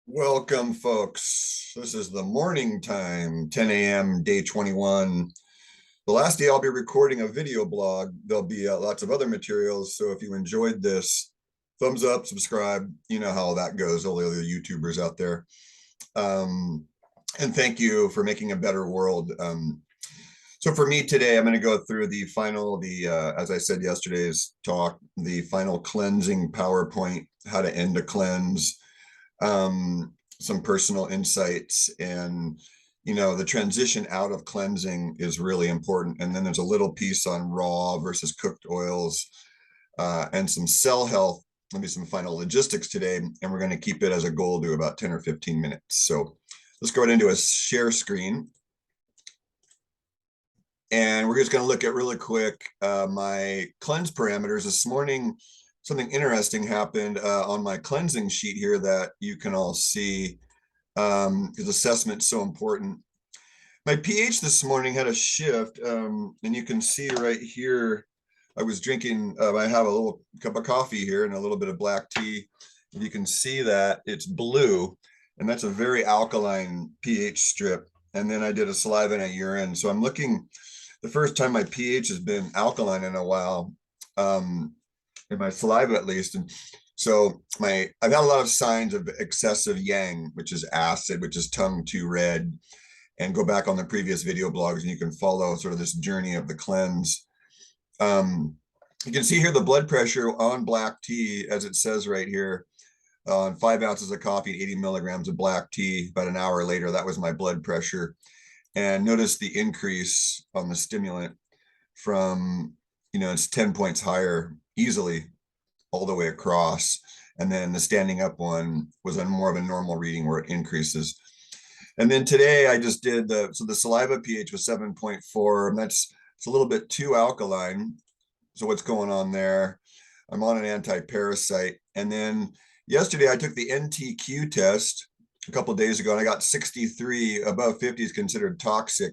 Welcome, folks. This is the morning time, 10 a.m., day 21. The last day I'll be recording a video blog. There'll be lots of other materials. So if you enjoyed this, thumbs up, subscribe. You know how that goes, all the other YouTubers out there. And thank you for making a better world. So for me today, I'm going to go through as I said yesterday's talk, the final cleansing PowerPoint, how to end a cleanse. Some personal insights, and the transition out of cleansing is really important. And then there's a little piece on raw versus cooked oils, and some cell health, maybe some final logistics today, and we're going to keep it as a goal to about 10 or 15 minutes. So let's go right into a share screen, and we're just going to look at really quick my cleanse parameters. This morning something interesting happened on my cleansing sheet here that you can all see, because assessment's so important. My pH this morning had a shift, and you can see right here, I was drinking, I have a little cup of coffee here and a little bit of black tea. And you can see that it's blue, and that's a very alkaline pH strip. And then I did a saliva and a urine. So I'm looking, the first time my pH has been alkaline in a while, in my saliva at least. And so I've had a lot of signs of excessive yang, which is acid, which is tongue too red. And go back on the previous video blogs and you can follow sort of this journey of the cleanse. You can see here the blood pressure on black tea, as it says right here, on 5 ounces of coffee, 80 milligrams of black tea. About an hour later, that was my blood pressure. And notice the increase on the stimulant from, it's 10 points higher easily all the way across. And then the standing up one was on more of a normal reading where it increases. And then today I just did the saliva pH was 7.4, and it's a little bit too alkaline. So what's going on there? I'm on an anti-parasite. And then yesterday I took the NTQ test a couple of days ago, and I got 63. Above 50 is considered toxic.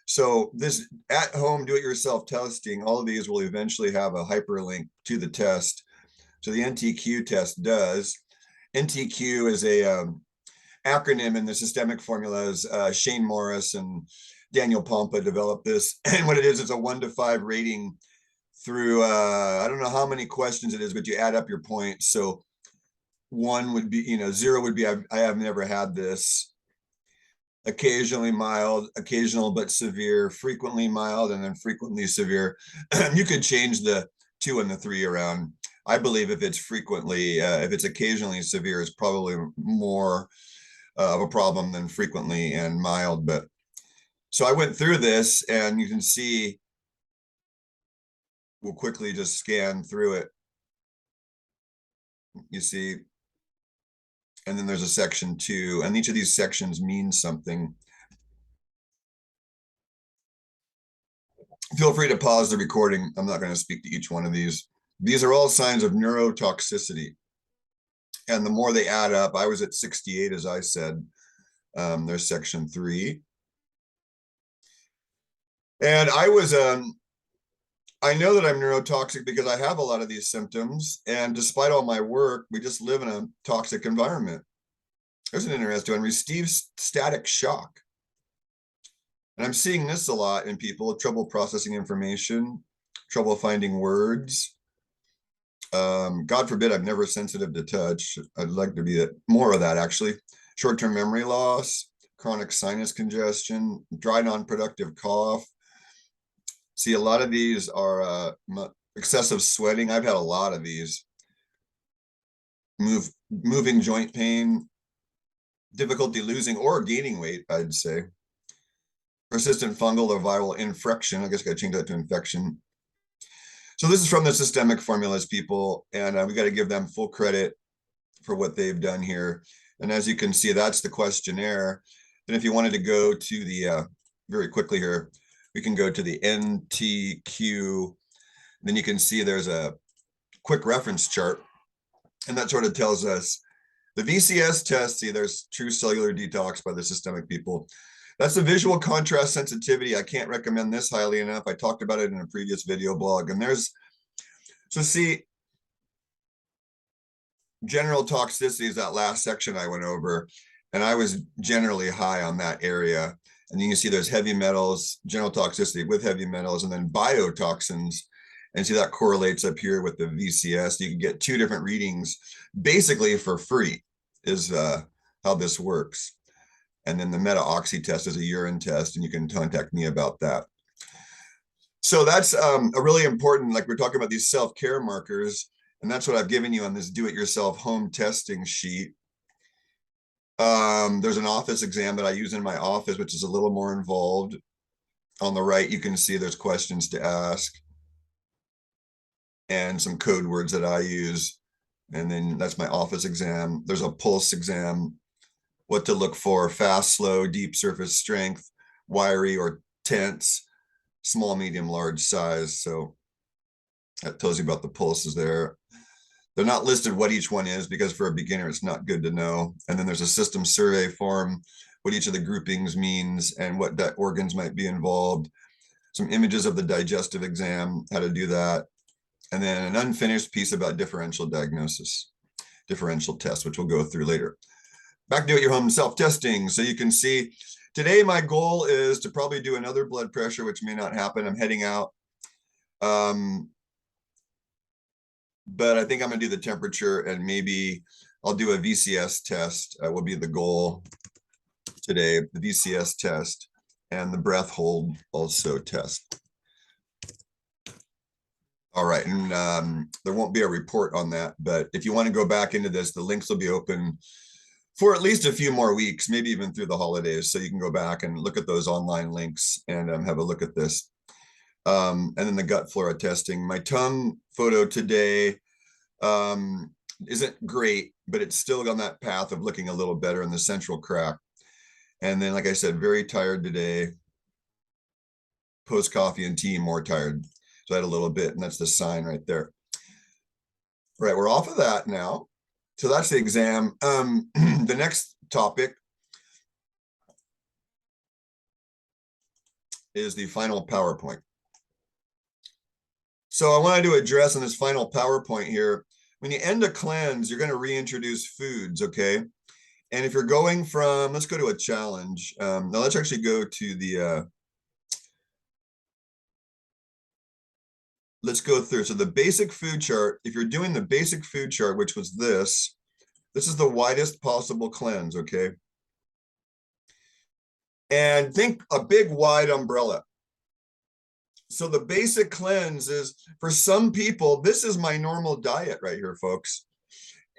So this at-home do-it-yourself testing, all of these will eventually have a hyperlink to the test. So the NTQ test does. NTQ is a acronym in the systemic formulas. Shane Morris and Daniel Pompa developed this. And what it is, it's a 1 to 5 rating through, I don't know how many questions it is, but you add up your points. So 1 would be, 0 would be, I have never had this. Occasionally mild, occasional but severe, frequently mild, and then frequently severe. You could change the 2 and the 3 around. I believe if it's occasionally severe, it's probably more of a problem than frequently and mild. But so I went through this, and you can see, we'll quickly just scan through it. You see, and then there's a section 2, and each of these sections means something. Feel free to pause the recording. I'm not going to speak to each one of these. These are all signs of neurotoxicity. And the more they add up, I was at 68, as I said. There's section 3. And I know that I'm neurotoxic because I have a lot of these symptoms. And despite all my work, we just live in a toxic environment. There's an interesting one: receive static shock. And I'm seeing this a lot in people: trouble processing information, trouble finding words. God forbid, I'm never sensitive to touch. I'd like to be more of that, actually. Short-term memory loss, chronic sinus congestion, dry non-productive cough. See, a lot of these are excessive sweating. I've had a lot of these. Moving joint pain, difficulty losing or gaining weight, I'd say. Persistent fungal or viral infection. I guess I got to change that to infection. So this is from the systemic formulas people, and we got to give them full credit for what they've done here. And as you can see, that's the questionnaire. Then if you wanted to go to the, very quickly here, we can go to the NTQ. Then you can see there's a quick reference chart, and that sort of tells us the VCS test. See, there's true cellular detox by the systemic people. That's the visual contrast sensitivity. I can't recommend this highly enough. I talked about it in a previous video blog. And so see, general toxicity is that last section I went over, and I was generally high on that area. And you can see there's heavy metals, general toxicity with heavy metals, and then biotoxins. And see that correlates up here with the VCS. You can get 2 different readings basically for free is how this works. And then the meta-oxy test is a urine test, and you can contact me about that. So that's a really important, like we're talking about these self-care markers, and that's what I've given you on this do-it-yourself home testing sheet. There's an office exam that I use in my office, which is a little more involved. On the right, you can see there's questions to ask and some code words that I use. And then that's my office exam. There's a pulse exam, what to look for: fast, slow, deep surface strength, wiry or tense, small, medium, large size. So that tells you about the pulses there. They're not listed what each one is because for a beginner, it's not good to know. And then there's a system survey form, what each of the groupings means and what organs might be involved. Some images of the digestive exam, how to do that. And then an unfinished piece about differential diagnosis, differential test, which we'll go through later. Back to your home self-testing. So you can see today my goal is to probably do another blood pressure, which may not happen. I'm heading out. But I think I'm gonna do the temperature, and maybe I'll do a VCS test will be the goal today, the VCS test, and the breath hold also test. All right, and there won't be a report on that, but if you want to go back into this, the links will be open for at least a few more weeks, maybe even through the holidays. So you can go back and look at those online links and have a look at this. And then the gut flora testing. My tongue photo today isn't great, but it's still on that path of looking a little better in the central crack. And then, like I said, very tired today. Post coffee and tea, more tired. So I had a little bit, and that's the sign right there. All right, we're off of that now. So that's the exam. The next topic is the final PowerPoint. So I wanted to address in this final PowerPoint here, when you end a cleanse, you're going to reintroduce foods, okay? And if you're going from, let's go to a challenge. Now let's actually go to the, let's go through. So the basic food chart, if you're doing the basic food chart, which was this is the widest possible cleanse, okay? And think a big wide umbrella. So the basic cleanse is, for some people, this is my normal diet right here, folks.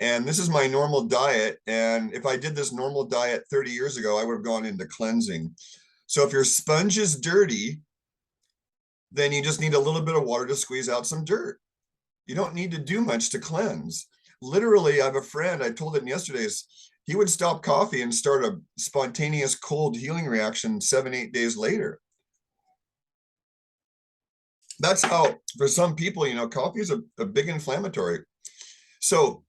And this is my normal diet. And if I did this normal diet 30 years ago, I would have gone into cleansing. So if your sponge is dirty, then you just need a little bit of water to squeeze out some dirt. You don't need to do much to cleanse. Literally, I have a friend, I told him yesterday, he would stop coffee and start a spontaneous cold healing reaction 7-8 days later. That's how, for some people, you know, coffee is a big inflammatory. So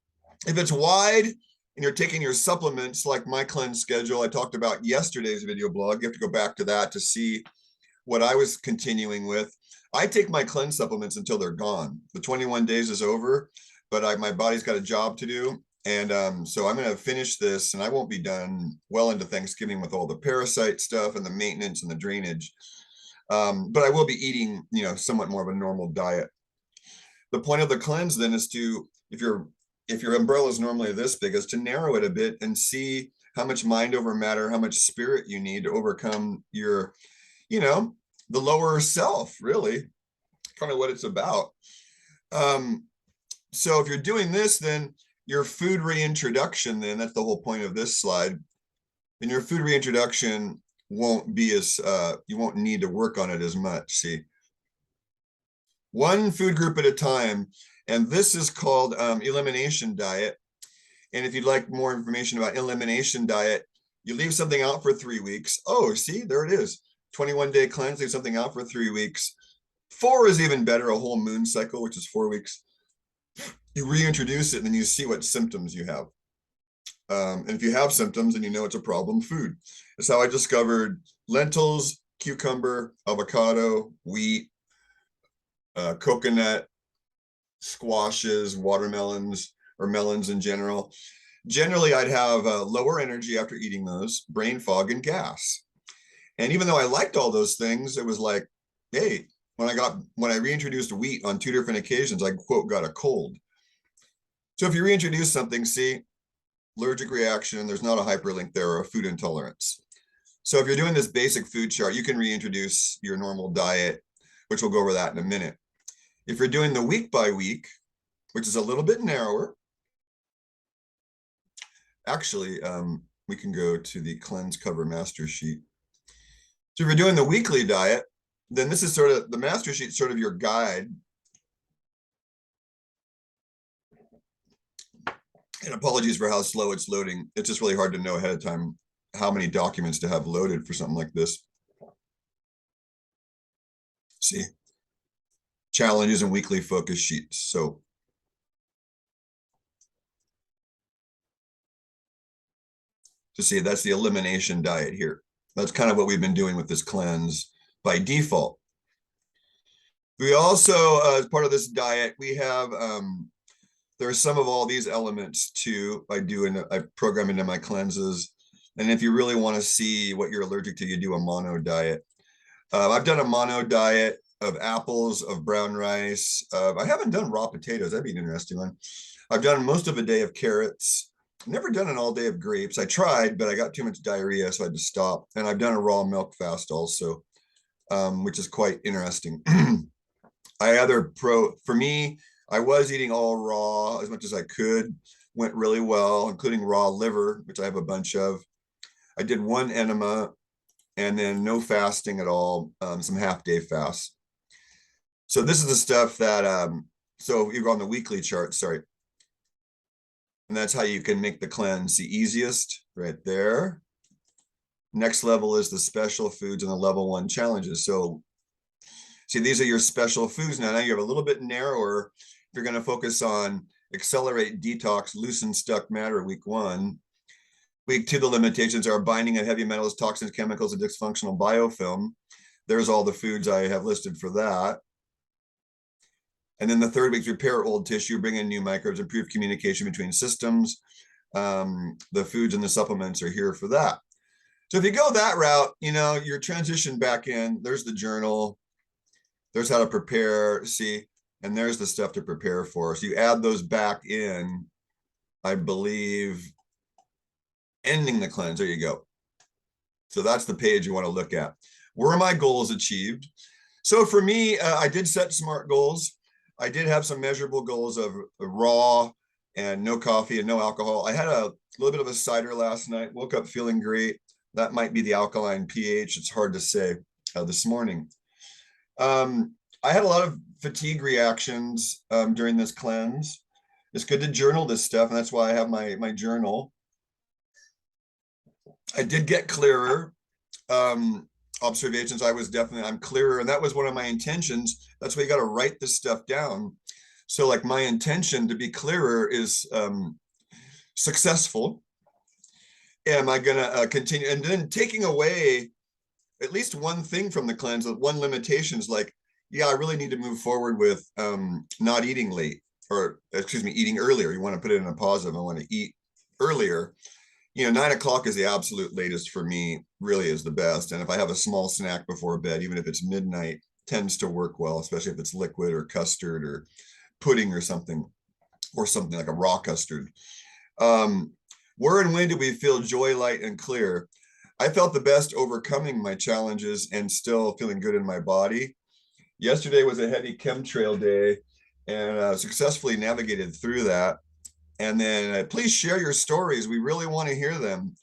if it's wide and you're taking your supplements, like my cleanse schedule I talked about yesterday's video blog, you have to go back to that to see what I was continuing with. I take my cleanse supplements until they're gone. The 21 days is over, but my body's got a job to do. And so I'm going to finish this, and I won't be done well into Thanksgiving with all the parasite stuff and the maintenance and the drainage. But I will be eating, you know, somewhat more of a normal diet. The point of the cleanse then is to, if your umbrella is normally this big, is to narrow it a bit and see how much mind over matter, how much spirit you need to overcome your, you know, the lower self, really, kind of what it's about. So if you're doing this, then your food reintroduction, then that's the whole point of this slide. And your food reintroduction won't be as, you won't need to work on it as much. See, one food group at a time. And this is called elimination diet. And if you'd like more information about elimination diet, you leave something out for 3 weeks. Oh, see, there it is. 21-day cleanse, leave something out for 3 weeks. 4 is even better, a whole moon cycle, which is 4 weeks. You reintroduce it and then you see what symptoms you have. And if you have symptoms and you know it's a problem, food. That's how I discovered lentils, cucumber, avocado, wheat, coconut, squashes, watermelons, or melons in general. Generally, I'd have lower energy after eating those, brain fog, and gas. And even though I liked all those things, it was like, hey, when I reintroduced wheat on 2 different occasions, I quote got a cold. So if you reintroduce something, see, allergic reaction, there's not a hyperlink there or a food intolerance. So if you're doing this basic food chart, you can reintroduce your normal diet, which we'll go over that in a minute. If you're doing the week by week, which is a little bit narrower, actually, we can go to the cleanse cover master sheet. So if you're doing the weekly diet, then this is sort of the master sheet, sort of your guide. And apologies for how slow it's loading. It's just really hard to know ahead of time how many documents to have loaded for something like this. See, challenges and weekly focus sheets. So to see, that's the elimination diet here. That's kind of what we've been doing with this cleanse by default. We also, as part of this diet, we have, there's some of all these elements too. I program into my cleanses. And if you really want to see what you're allergic to, you do a mono diet. I've done a mono diet of apples, of brown rice. I haven't done raw potatoes. That'd be an interesting one. I've done most of a day of carrots. Never done an all day of grapes. I tried, but I got too much diarrhea, so I had to stop. And I've done a raw milk fast also, which is quite interesting. For me, I was eating all raw as much as I could. Went really well, including raw liver, which I have a bunch of. I did one enema and then no fasting at all, some half-day fasts. So this is the stuff that, so you go on the weekly chart, sorry. And that's how you can make the cleanse the easiest, right there. Next level is the special foods and the level 1 challenges. So see, these are your special foods. Now you have a little bit narrower. If you're going to focus on accelerate detox, loosen stuck matter, week 1. Week 2, the limitations are binding of heavy metals, toxins, chemicals, and dysfunctional biofilm. There's all the foods I have listed for that. And then the 3rd week, repair old tissue, bring in new microbes, improve communication between systems. The foods and the supplements are here for that. So if you go that route, you're transitioned back in. There's the journal. There's how to prepare, see, and there's the stuff to prepare for. So you add those back in, I believe, ending the cleanse. There you go. So that's the page you want to look at. Were my goals achieved? So for me, I did set SMART goals. I did have some measurable goals of raw and no coffee and no alcohol. I had a little bit of a cider last night, woke up feeling great. That might be the alkaline pH. It's hard to say this morning. I had a lot of fatigue reactions during this cleanse. It's good to journal this stuff, and that's why I have my journal. I did get clearer. Observations, I'm clearer, and that was one of my intentions. That's why you got to write this stuff down. So like my intention to be clearer is successful. Am I going to continue? And then taking away at least one thing from the cleanse, one limitation is like, yeah, I really need to move forward with not eating late, or excuse me, eating earlier. You want to put it in a positive. I want to eat earlier. 9 o'clock is the absolute latest for me, really is the best. And if I have a small snack before bed, even if it's midnight, tends to work well, especially if it's liquid or custard or pudding or something like a raw custard. Where and when do we feel joy, light, and clear? I felt the best overcoming my challenges and still feeling good in my body. Yesterday was a heavy chemtrail day, and successfully navigated through that. And then please share your stories. We really want to hear them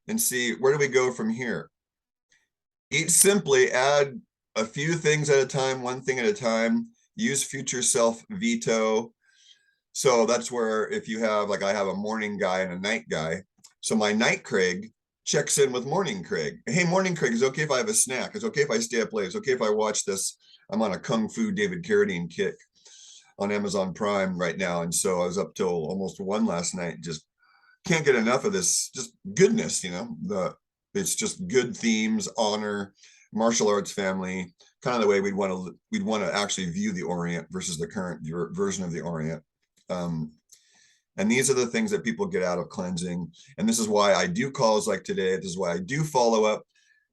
and see, where do we go from here? Eat simply, add a few things at a time, one thing at a time. Use future self veto. So that's where, if you have, like I have a morning guy and a night guy. So my night Craig checks in with morning Craig. Hey, morning Craig, is it okay if I have a snack? Is it okay if I stay up late? Is it okay if I watch this? I'm on a Kung Fu David Carradine kick on Amazon Prime right now. And so I was up till almost 1 last night. Just can't get enough of this, just goodness, it's just good themes, honor, martial arts family, kind of the way we'd want to actually view the Orient versus the current version of the Orient. And these are the things that people get out of cleansing. And this is why I do calls like today. This is why I do follow up,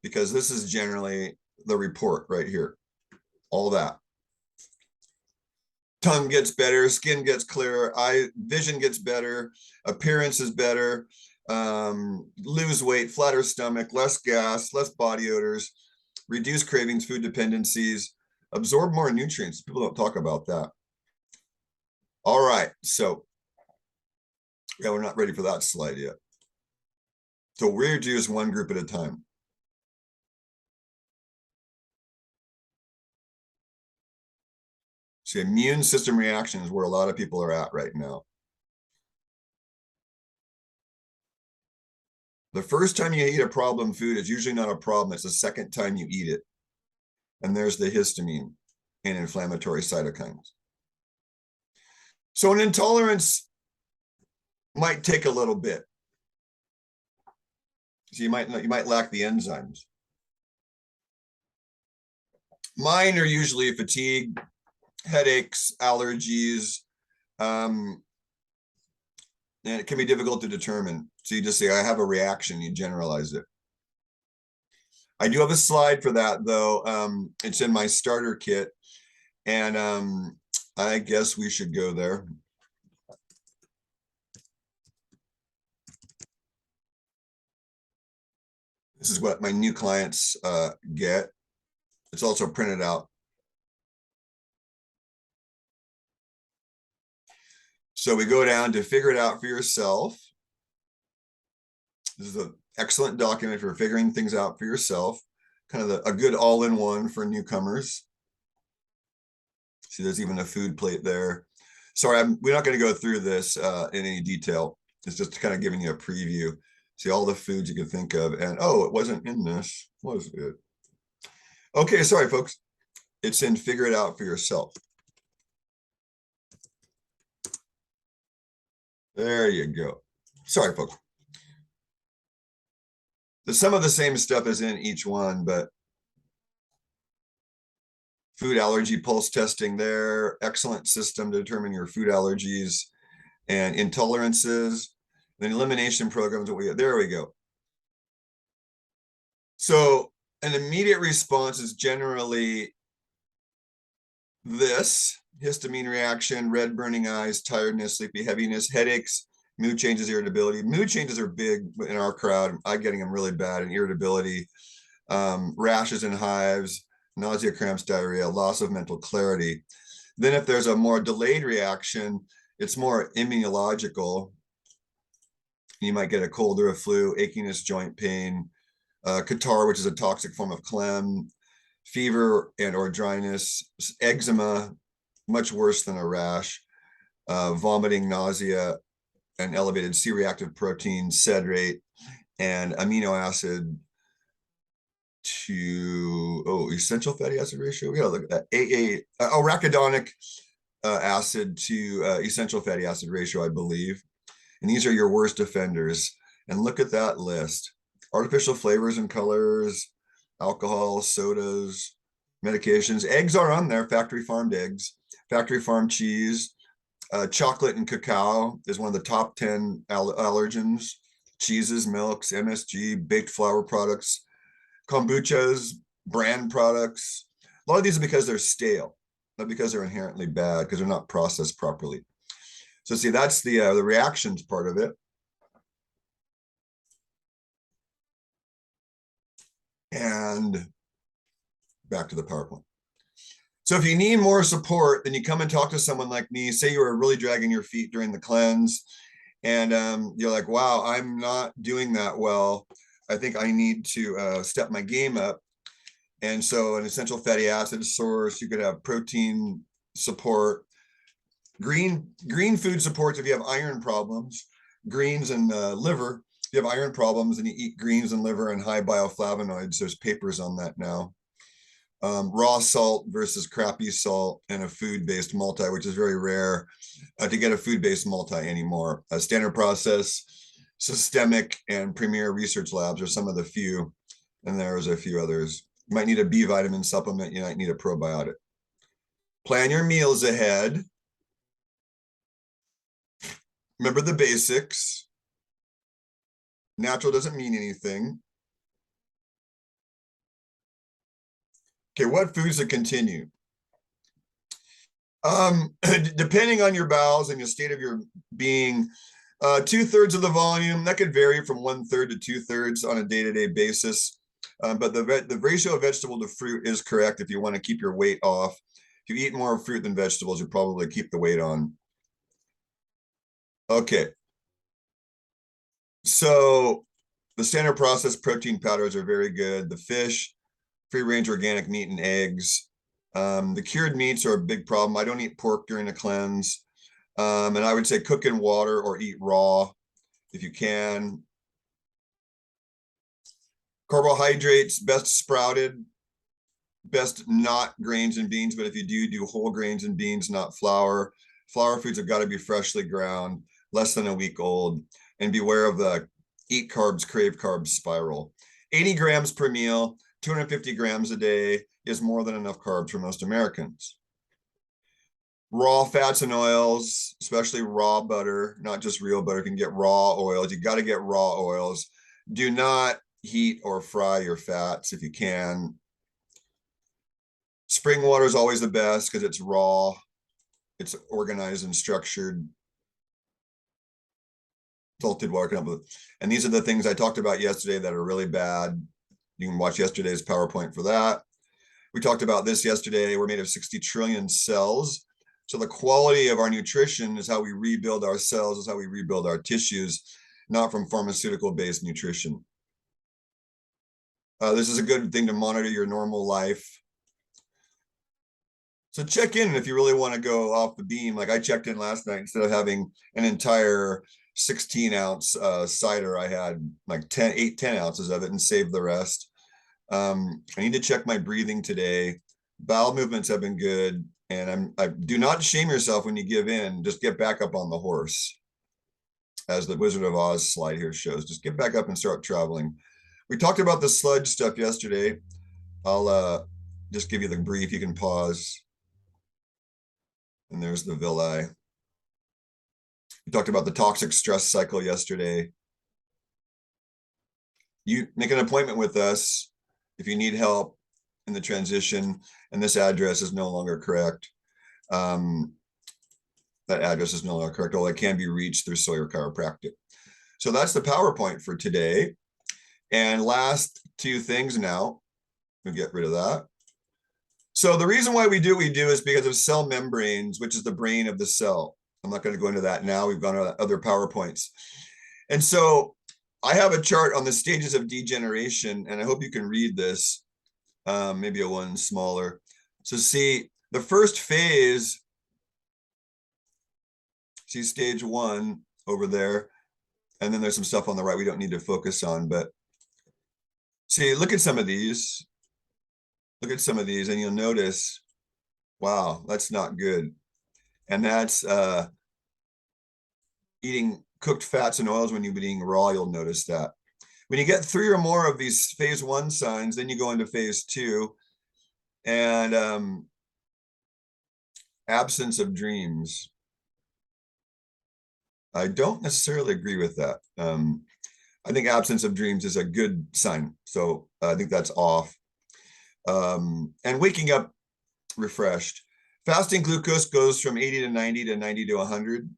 because this is generally the report right here. All that. Tongue gets better, skin gets clearer, eye vision gets better, appearance is better, lose weight, flatter stomach, less gas, less body odors, reduce cravings, food dependencies, absorb more nutrients. People don't talk about that. All right, so yeah, we're not ready for that slide yet. So we're just one group at a time. See, immune system reaction is where a lot of people are at right now. The first time you eat a problem food is usually not a problem. It's the second time you eat it. And there's the histamine and inflammatory cytokines. So an intolerance might take a little bit. So you might lack the enzymes. Mine are usually fatigue, headaches, allergies, and it can be difficult to determine. So you just say, I have a reaction, you generalize it. I do have a slide for that, though. It's in my starter kit, and I guess we should go there. This is what my new clients get. It's also printed out. So we go down to figure it out for yourself. This is an excellent document for figuring things out for yourself. Kind of a good all-in-one for newcomers. See, there's even a food plate there. Sorry, we're not going to go through this in any detail. It's just kind of giving you a preview. See all the foods you can think of. And oh, it wasn't in this, was it? Okay, sorry, folks. It's in Figure It Out for Yourself. There you go. Sorry, folks. Some of the same stuff is in each one, but food allergy pulse testing there, excellent system to determine your food allergies and intolerances, then elimination programs. There we go. So an immediate response is generally this: histamine reaction, red burning eyes, tiredness, sleepy, heaviness, headaches, mood changes, irritability. Mood changes are big in our crowd. I'm getting them really bad, and irritability, rashes and hives, nausea, cramps, diarrhea, loss of mental clarity. Then if there's a more delayed reaction, it's more immunological. You might get a cold or a flu, achiness, joint pain, catarrh, which is a toxic form of phlegm, fever and or dryness, eczema, much worse than a rash, vomiting, nausea, and elevated C-reactive protein, sed rate, and amino acid to essential fatty acid ratio. We gotta look at that. Arachidonic acid to essential fatty acid ratio, I believe. And these are your worst offenders. And look at that list: artificial flavors and colors, alcohol, sodas, medications. Eggs are on there: factory farmed eggs, factory farmed cheese, chocolate and cacao is one of the top 10 allergens. Cheeses, milks, MSG, baked flour products, kombuchas, brand products. A lot of these are because they're stale, not because they're inherently bad, because they're not processed properly. So see, that's the reactions part of it. And back to the PowerPoint. So if you need more support, then you come and talk to someone like me. Say you were really dragging your feet during the cleanse, and you're like, wow, I'm not doing that well. I think I need to step my game up. And so an essential fatty acid source, you could have protein support, green food supports if you have iron problems, greens and liver. If you have iron problems and you eat greens and liver and high bioflavonoids, there's papers on that now. Raw salt versus crappy salt, and a food-based multi, which is very rare to get a food-based multi anymore. Standard process, systemic, and premier research labs are some of the few, and there's a few others. You might need a B vitamin supplement. You might need a probiotic. Plan your meals ahead. Remember the basics. Natural doesn't mean anything. Okay, what foods to continue? Depending on your bowels and the state of your being, 2/3 of the volume, that could vary from 1/3 to 2/3 on a day-to-day basis. But the ratio of vegetable to fruit is correct if you want to keep your weight off. If you eat more fruit than vegetables, you probably keep the weight on. Okay. So the standard processed protein powders are very good. The fish, free-range organic meat, and eggs. The cured meats are a big problem. I don't eat pork during a cleanse. And I would say cook in water or eat raw if you can. Carbohydrates, best sprouted, best not grains and beans, but if you do whole grains and beans, not flour. Flour foods have got to be freshly ground, less than a week old, and beware of the eat carbs, crave carbs spiral. 80 grams per meal, 250 grams a day is more than enough carbs for most Americans. Raw fats and oils, especially raw butter, not just real butter. If you can get raw oils, you got to get raw oils. Do not heat or fry your fats if you can. Spring water is always the best because it's raw, it's organized and structured. Salted water, and these are the things I talked about yesterday that are really bad. You can watch yesterday's PowerPoint for that. We talked about this yesterday. We're made of 60 trillion cells. So the quality of our nutrition is how we rebuild our cells, is how we rebuild our tissues, not from pharmaceutical-based nutrition. This is a good thing to monitor your normal life. So check in if you really want to go off the beam. Like I checked in last night, instead of having an entire 16-ounce cider, I had like 10 ounces of it and saved the rest. I need to check my breathing today. Bowel movements have been good. And I do not shame yourself when you give in. Just get back up on the horse. As the Wizard of Oz slide here shows, just get back up and start traveling. We talked about the sludge stuff yesterday. I'll just give you the brief. You can pause. And there's the villi. We talked about the toxic stress cycle yesterday. You make an appointment with us if you need help in the transition, and this address is no longer correct. That address is no longer correct, although it can be reached through Sawyer Chiropractic. So that's the PowerPoint for today. And last two things now, we'll get rid of that. So the reason why we do what we do is because of cell membranes, which is the brain of the cell. I'm not going to go into that now. We've gone to other PowerPoints. And so I have a chart on the stages of degeneration, and I hope you can read this. Maybe a one smaller. So see the first phase, see stage 1 over there. And then there's some stuff on the right we don't need to focus on, but see, look at some of these. Look at some of these and you'll notice, wow, that's not good. And that's eating cooked fats and oils when you've been eating raw, you'll notice that. When you get 3 or more of these phase 1 signs, then you go into phase 2, and absence of dreams. I don't necessarily agree with that. I think absence of dreams is a good sign. So I think that's off. And waking up refreshed. Fasting glucose goes from 80 to 90 to 90 to 100.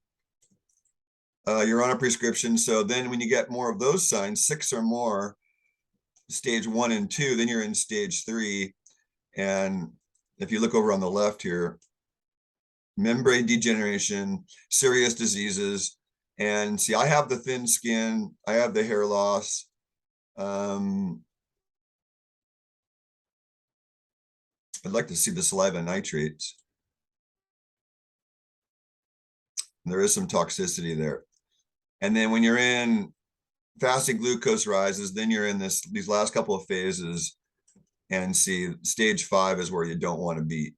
You're on a prescription. So then when you get more of those signs, 6 or more, stage 1 and 2, then you're in stage 3. And if you look over on the left here, membrane degeneration, serious diseases. And see, I have the thin skin, I have the hair loss. I'd like to see the saliva nitrates. There is some toxicity there. And then when you're in fasting glucose rises, then you're in these last couple of phases, and see stage 5 is where you don't want to be.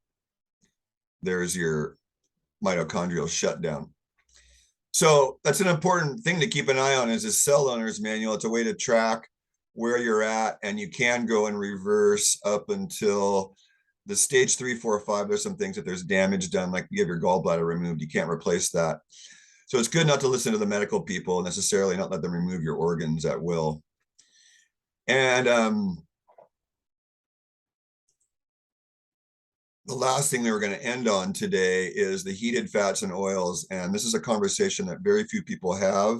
There's your mitochondrial shutdown. So that's an important thing to keep an eye on, is a cell owner's manual. It's a way to track where you're at, and you can go in reverse up until the stage 3, 4, 5. There's some things that there's damage done, like you have your gallbladder removed, you can't replace that. So it's good not to listen to the medical people necessarily, not let them remove your organs at will. And the last thing that we're going to end on today is the heated fats and oils. And this is a conversation that very few people have.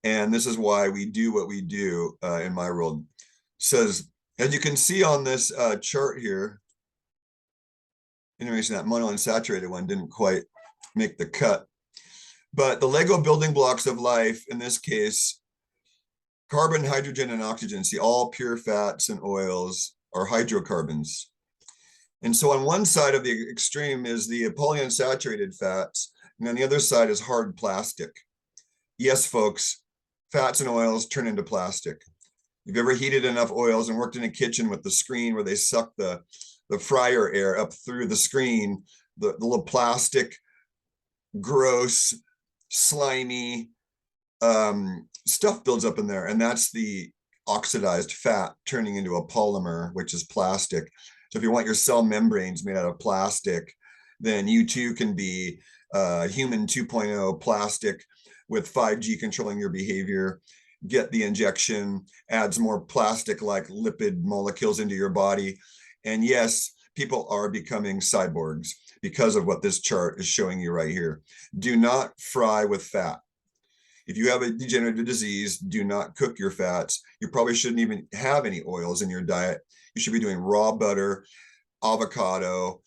And this is why we do what we do in my world. Says, as you can see on this chart here, interesting that monounsaturated one didn't quite make the cut. But the Lego building blocks of life, in this case, carbon, hydrogen, and oxygen, see all pure fats and oils are hydrocarbons. And so on one side of the extreme is the polyunsaturated fats, and on the other side is hard plastic. Yes, folks, fats and oils turn into plastic. If you've ever heated enough oils and worked in a kitchen with the screen where they suck the fryer air up through the screen, the little plastic, gross, slimy stuff builds up in there, and that's the oxidized fat turning into a polymer, which is plastic. So if you want your cell membranes made out of plastic, then you too can be human 2.0 plastic with 5G controlling your behavior. Get the injection, adds more plastic-like lipid molecules into your body. And yes, people are becoming cyborgs because of what this chart is showing you right here. Do not fry with fat. If you have a degenerative disease, do not cook your fats. You probably shouldn't even have any oils in your diet. You should be doing raw butter, avocado,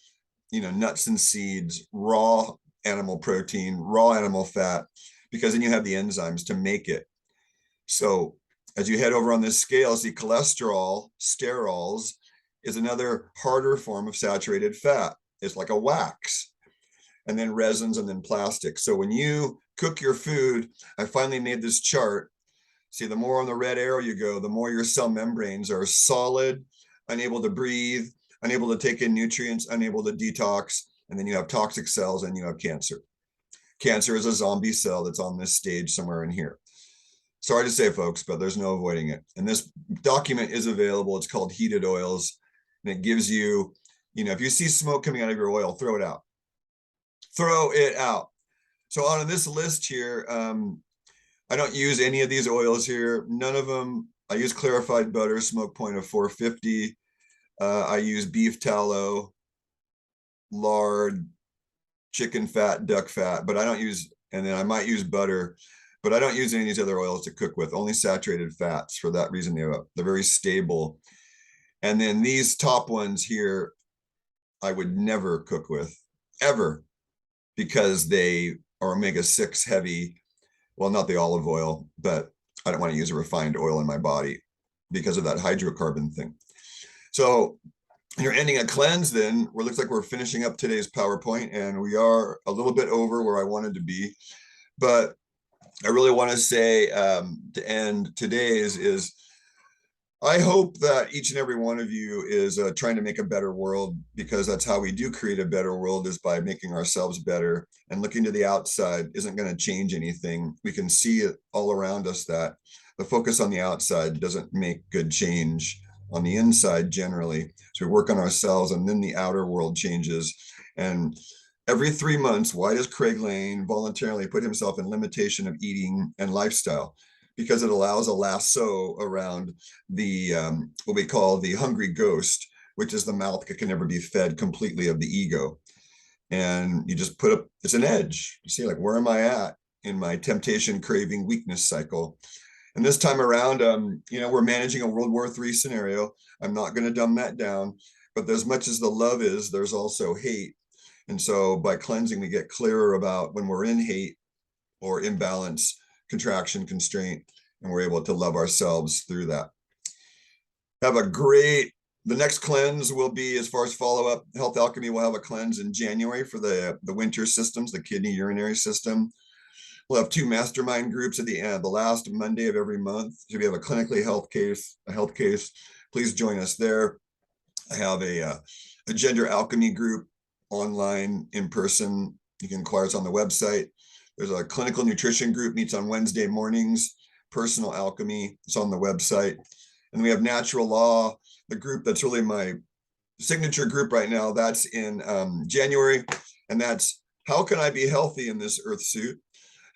nuts and seeds, raw animal protein, raw animal fat, because then you have the enzymes to make it. So as you head over on this scale, see cholesterol, sterols, is another harder form of saturated fat. It's like a wax, and then resins, and then plastic. So when you cook your food, I finally made this chart. See, the more on the red arrow you go, the more your cell membranes are solid, unable to breathe, unable to take in nutrients, unable to detox, and then you have toxic cells and you have cancer. Cancer is a zombie cell that's on this stage somewhere in here. Sorry to say, folks, but there's no avoiding it. And this document is available. It's called Heated Oils, and it gives you, if you see smoke coming out of your oil, throw it out. Throw it out. So on this list here, I don't use any of these oils here. None of them. I use clarified butter, smoke point of 450. I use beef tallow, lard, chicken fat, duck fat, but I don't use, and then I might use butter, but I don't use any of these other oils to cook with, only saturated fats. For that reason, they're very stable. And then these top ones here, I would never cook with, ever, because they are omega-6 heavy. Well, not the olive oil, but I don't want to use a refined oil in my body because of that hydrocarbon thing. So you're ending a cleanse then. It looks like we're finishing up today's PowerPoint, and we are a little bit over where I wanted to be. But I really want to say to end today's is I hope that each and every one of you is trying to make a better world, because that's how we do create a better world, is by making ourselves better. And looking to the outside isn't going to change anything. We can see it all around us that the focus on the outside doesn't make good change on the inside generally. So we work on ourselves, and then the outer world changes. And every 3 months, why does Craig Lane voluntarily put himself in limitation of eating and lifestyle? Because it allows a lasso around the what we call the hungry ghost, which is the mouth that can never be fed completely of the ego. And you just put up, it's an edge. You see, like, where am I at in my temptation, craving, weakness cycle? And this time around, we're managing a World War III scenario. I'm not going to dumb that down, but as much as the love is, there's also hate. And so by cleansing, we get clearer about when we're in hate or imbalance, contraction, constraint, and we're able to love ourselves through that. Have a great, the next cleanse will be, as far as follow-up, Health Alchemy will have a cleanse in January for the winter systems, the kidney urinary system. We'll have 2 mastermind groups at the end, the last Monday of every month. So if you have a clinically health case, please join us there. I have a gender alchemy group online, in person. You can inquire us on the website. There's a clinical nutrition group, meets on Wednesday mornings. Personal alchemy, it's on the website. And we have natural law, the group that's really my signature group right now. That's in January, and that's how can I be healthy in this earth suit?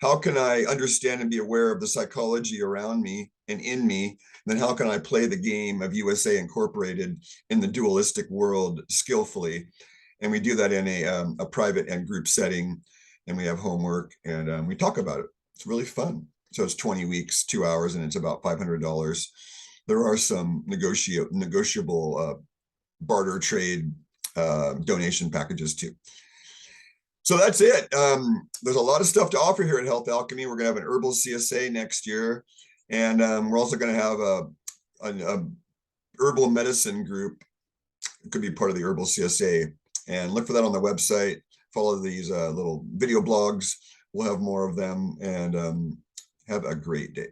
How can I understand and be aware of the psychology around me and in me? And then how can I play the game of USA Incorporated in the dualistic world skillfully? And we do that in a private and group setting, and we have homework, and we talk about it. It's really fun. So it's 20 weeks, 2 hours, and it's about $500. There are some negotiable barter trade donation packages too. So that's it. There's a lot of stuff to offer here at Health Alchemy. We're going to have an herbal CSA next year. And we're also going to have a herbal medicine group. It could be part of the herbal CSA. And look for that on the website. Follow these little video blogs. We'll have more of them. And have a great day.